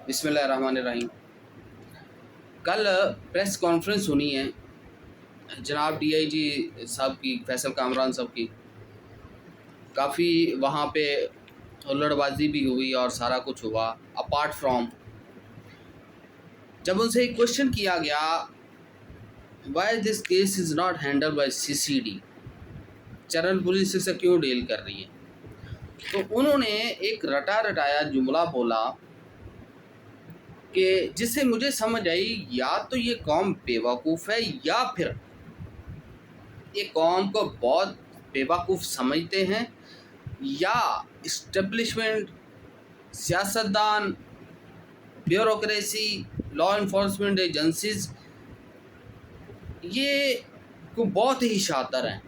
बिस्मिल्लाहिर्रहमानिर्रहीम। कल press conference सुनी है जनाब डीआईजी साहब की, फैसल कामरान साहब की। काफ़ी वहाँ पे हुल्लड़बाजी भी हुई और सारा कुछ हुआ। अपार्ट फ्रॉम, जब उनसे एक क्वेश्चन किया गया, why this case is not handled by CCD, चरण पुलिस इसे क्यों डील कर रही है, तो उन्होंने एक रटा रटाया जुमला बोला कि जिससे मुझे समझ आई या तो ये कौम बेवकूफ़ है या फिर ये कौम को बहुत बेवकूफ़ समझते हैं, या इस्टेब्लिशमेंट, सियासतदान, ब्यूरोक्रेसी, लॉ इन्फोर्समेंट एजेंसीज ये को बहुत ही शातिर हैं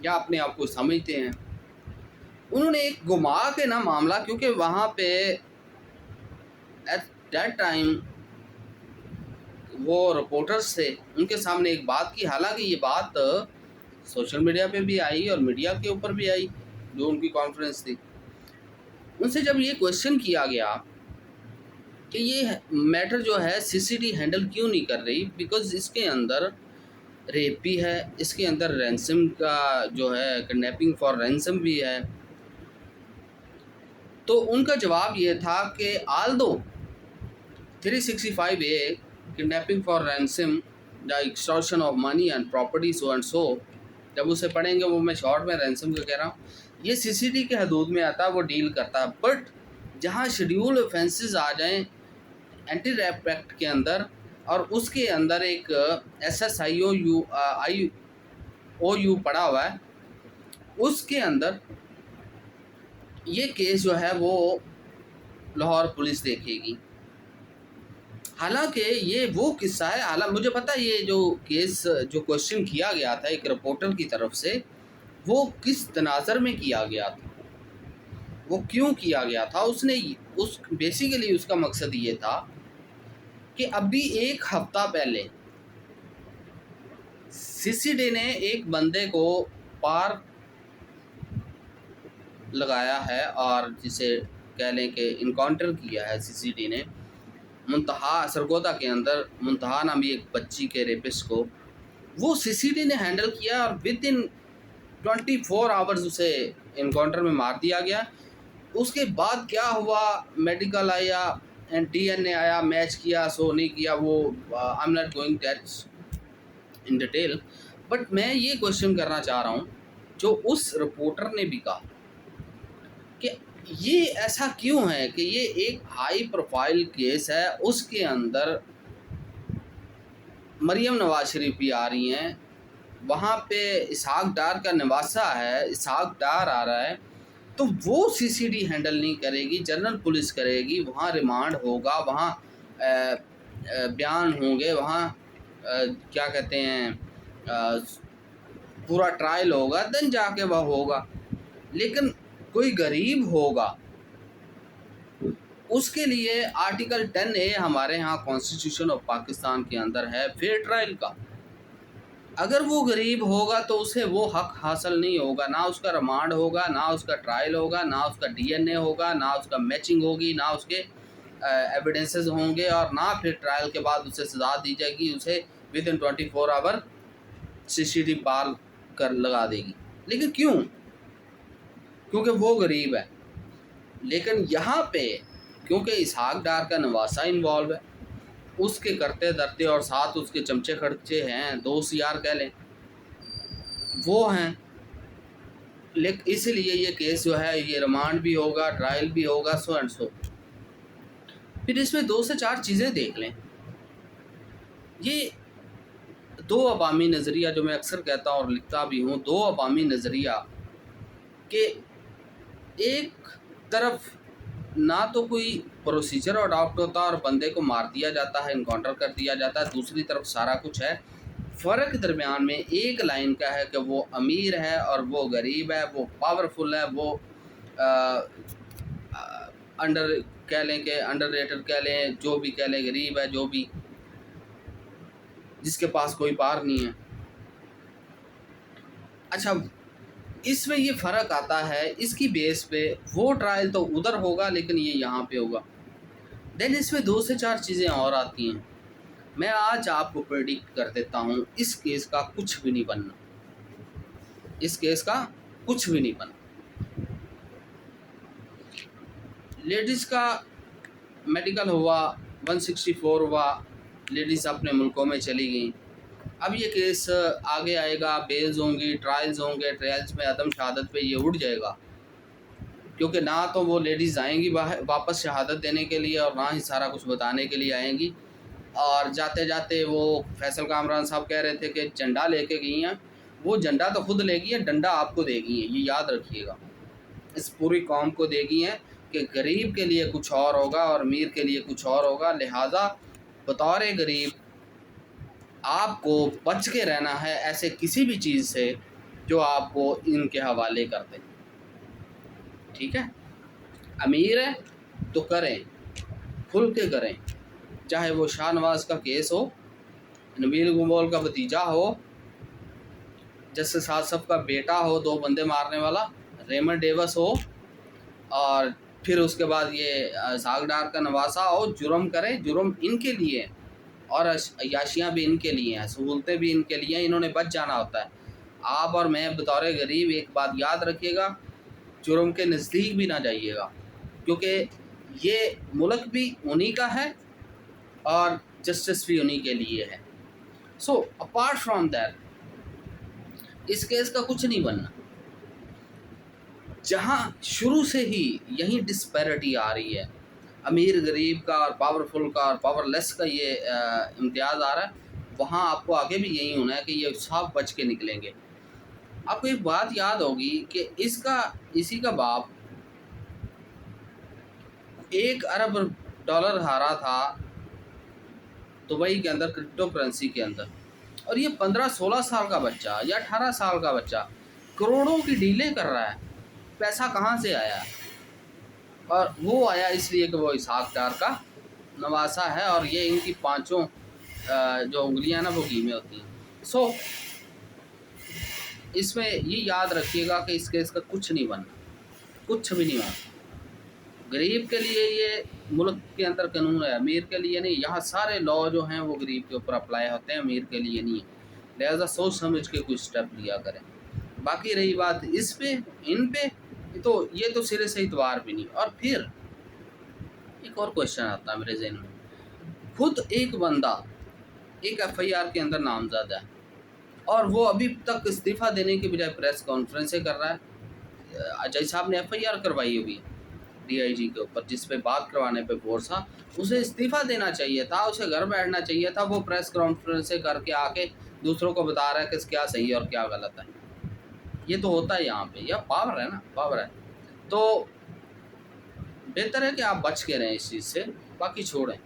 या अपने आप को समझते हैं। उन्होंने एक घुमा के ना मामला, क्योंकि वहाँ पे एट दैट टाइम वो रिपोर्टर्स थे, उनके सामने एक बात की, हालांकि ये बात सोशल मीडिया पे भी आई और मीडिया के ऊपर भी आई, जो उनकी कॉन्फ्रेंस थी। उनसे जब ये क्वेश्चन किया गया कि ये मैटर जो है सीसीडी हैंडल क्यों नहीं कर रही, बिकॉज इसके अंदर रेप भी है, इसके अंदर रैंसम का जो है किडनैपिंग फॉर रैंसम भी है, तो उनका जवाब ये था कि आल दो 365A kidnapping for ransom the extortion of money and property so and so, जब उसे पढ़ेंगे, वो मैं शॉर्ट में रैंसम का कह रहा हूँ, ये सीसीडी के हदूद में आता है, वो डील करता है। बट जहाँ शेड्यूल ऑफेंसेस आ जाएं एंटी रैप एक्ट के अंदर, और उसके अंदर एक SSIOU पड़ा हुआ है, उसके अंदर ये केस जो है वो लाहौर पुलिस देखेगी। हालांकि ये वो किस्सा है, हालांकि मुझे पता है ये जो केस, जो क्वेश्चन किया गया था एक रिपोर्टर की तरफ से, वो किस तनाज़र में किया गया था, वो क्यों किया गया था, उसने उस बेसिकली उसका मकसद ये था कि अभी एक हफ्ता पहले सीसीडी ने एक बंदे को पार लगाया है, और जिसे कह लें कि इनकाउंटर किया है सीसीडी ने मुंतहा सरगोदा के अंदर, मुंतहा नामी एक बच्ची के रेपिस्ट को, वो सीसीडी ने हैंडल किया और विद इन 24 आवर्स उसे इनकाउंटर में मार दिया गया। उसके बाद क्या हुआ, मेडिकल आया एंड डीएनए आया, मैच किया सो नहीं किया, वो I am not going that in detail. But मैं ये क्वेश्चन करना चाह रहा हूँ, जो उस रिपोर्टर ने भी कहा कि ये ऐसा क्यों है कि ये एक हाई प्रोफाइल केस है, उसके अंदर मरियम नवाज शरीफ भी आ रही हैं, वहाँ पे इसहाक डार का निवासा है, इसहाक डार आ रहा है, तो वो सीसीडी हैंडल नहीं करेगी, जनरल पुलिस करेगी, वहाँ रिमांड होगा, वहाँ बयान होंगे, वहाँ क्या कहते हैं, पूरा ट्रायल होगा, देन जाके वह होगा। लेकिन कोई गरीब होगा, उसके लिए आर्टिकल 10A हमारे यहाँ कॉन्स्टिट्यूशन ऑफ पाकिस्तान के अंदर है फेयर ट्रायल का। अगर वो गरीब होगा तो उसे वो हक हासिल नहीं होगा, ना उसका रिमांड होगा, ना उसका ट्रायल होगा, ना उसका डीएनए होगा, ना उसका मैचिंग होगी, ना उसके एविडेंसेस होंगे, और ना फिर ट्रायल के बाद उसे सज़ा दी जाएगी, उसे विद इन 24 आवर सीसीडी पाल कर लगा देगी। लेकिन क्यों? क्योंकि वो गरीब है। लेकिन यहाँ पे क्योंकि इसहाक डार का नवासा इन्वॉल्व है, उसके करते धरते और साथ उसके चमचे खर्चे हैं, दोस्त यार कह लें, वो हैं, लेकिन इसलिए ये केस जो है ये रिमांड भी होगा, ट्रायल भी होगा, सो एंड सो। फिर इसमें 2 से 4 चीज़ें देख लें। ये 2 अवामी नज़रिया, जो मैं अक्सर कहता हूँ और लिखता भी हूँ, 2 अवामी नज़रिया के एक तरफ ना तो कोई प्रोसीजर अडॉप्ट होता और बंदे को मार दिया जाता है, इनकाउंटर कर दिया जाता है, दूसरी तरफ सारा कुछ है। फ़र्क दरमियान में एक लाइन का है कि वो अमीर है और वो गरीब है, वो पावरफुल है, वो अंडर कह लें कि अंडर रेटेड कह लें, जो भी कह लें, गरीब है, जो भी, जिसके पास कोई पार नहीं है। अच्छा, इसमें ये फ़र्क आता है, इसकी बेस पे वो ट्रायल तो उधर होगा लेकिन ये यहाँ पे होगा। देन इसमें 2 से 4 चीज़ें और आती हैं। मैं आज आपको प्रेडिक्ट कर देता हूँ, इस केस का कुछ भी नहीं बनना, इस केस का कुछ भी नहीं बनना। लेडीज़ का मेडिकल हुआ, 164 हुआ, लेडीज़ अपने मुल्कों में चली गई। अब ये केस आगे आएगा, बेल्स होंगी, ट्रायल्स होंगे, ट्रायल्स में अदम शहादत पे ये उड़ जाएगा, क्योंकि ना तो वो लेडीज़ आएंगी वापस शहादत देने के लिए और ना ही सारा कुछ बताने के लिए आएंगी। और जाते जाते वो फैसल कामरान साहब कह रहे थे कि झंडा लेके गई हैं, वो झंडा तो खुद लेगी है, डंडा आपको देगी है, ये याद रखिएगा। इस पूरी कौम को देगी हैं कि गरीब के लिए कुछ और होगा और अमीर के लिए कुछ और होगा, लिहाजा बतौर गरीब आपको बच के रहना है ऐसे किसी भी चीज़ से जो आपको इनके हवाले कर दे। ठीक है, अमीर है तो करें, खुल के करें, चाहे वो शाहनवाज का केस हो, नबील गुमोल का भतीजा हो, जस्टिस आसफ का बेटा हो 2 बंदे मारने वाला, रेमंड डेवस हो, और फिर उसके बाद ये सागडार का नवासा हो। जुर्म करें, जुर्म इनके लिए और अय्याशियाँ भी इनके लिए हैं, सहूलतें भी इनके लिए हैं, इन्होंने बच जाना होता है। आप और मैं बतौर गरीब एक बात याद रखिएगा, जुर्म के नज़दीक भी ना जाइएगा, क्योंकि ये मुल्क भी उन्हीं का है और जस्टिस भी उन्हीं के लिए है। सो अपार्ट फ्रॉम दैट इस केस का कुछ नहीं बनना। जहाँ शुरू से ही यही डिस्पैरिटी आ रही है, अमीर गरीब का और पावरफुल का और पावरलेस का ये इम्तियाज़ आ रहा है, वहाँ आपको आगे भी यही होना है कि ये सब बच के निकलेंगे। आपको एक बात याद होगी कि इसी का बाप $1 अरब हारा था दुबई के अंदर क्रिप्टो करेंसी के अंदर, और ये 15-16 साल का बच्चा या 18 साल का बच्चा करोड़ों की डीलें कर रहा है। पैसा कहाँ से आया? और वो आया इसलिए कि वो इसहाक डार का नवासा है और ये इनकी 5 जो उंगलियां ना वो घी में होती हैं। सो इसमें ये याद रखिएगा कि इस केस का कुछ नहीं बनना, कुछ भी नहीं बनना। गरीब के लिए ये मुल्क के अंदर कानून है, अमीर के लिए नहीं। यहाँ सारे लॉ जो हैं वो गरीब के ऊपर अप्लाई होते हैं, अमीर के लिए नहीं है। लिहाजा सोच समझ के कुछ स्टेप लिया करें। बाकी रही बात इस पे, इन पे, तो ये तो सिरे से इतवार भी नहीं। और फिर एक और क्वेश्चन आता है मेरे जहन में, खुद एक बंदा एक FIR के अंदर नामजद है और वो अभी तक इस्तीफ़ा देने के बजाय प्रेस कॉन्फ्रेंसें कर रहा है। अजय साहब ने FIR करवाई हुई DIG के ऊपर, जिस पे बात करवाने पे फोर्स था। उसे इस्तीफ़ा देना चाहिए था, उसे घर बैठना चाहिए था। वो प्रेस कॉन्फ्रेंसें करके आके दूसरों को बता रहा है कि क्या सही और क्या गलत है। ये तो होता है यहाँ पे, यह पावर है ना, पावर है। तो बेहतर है कि आप बच के रहें इस चीज़ से, बाकी छोड़ें।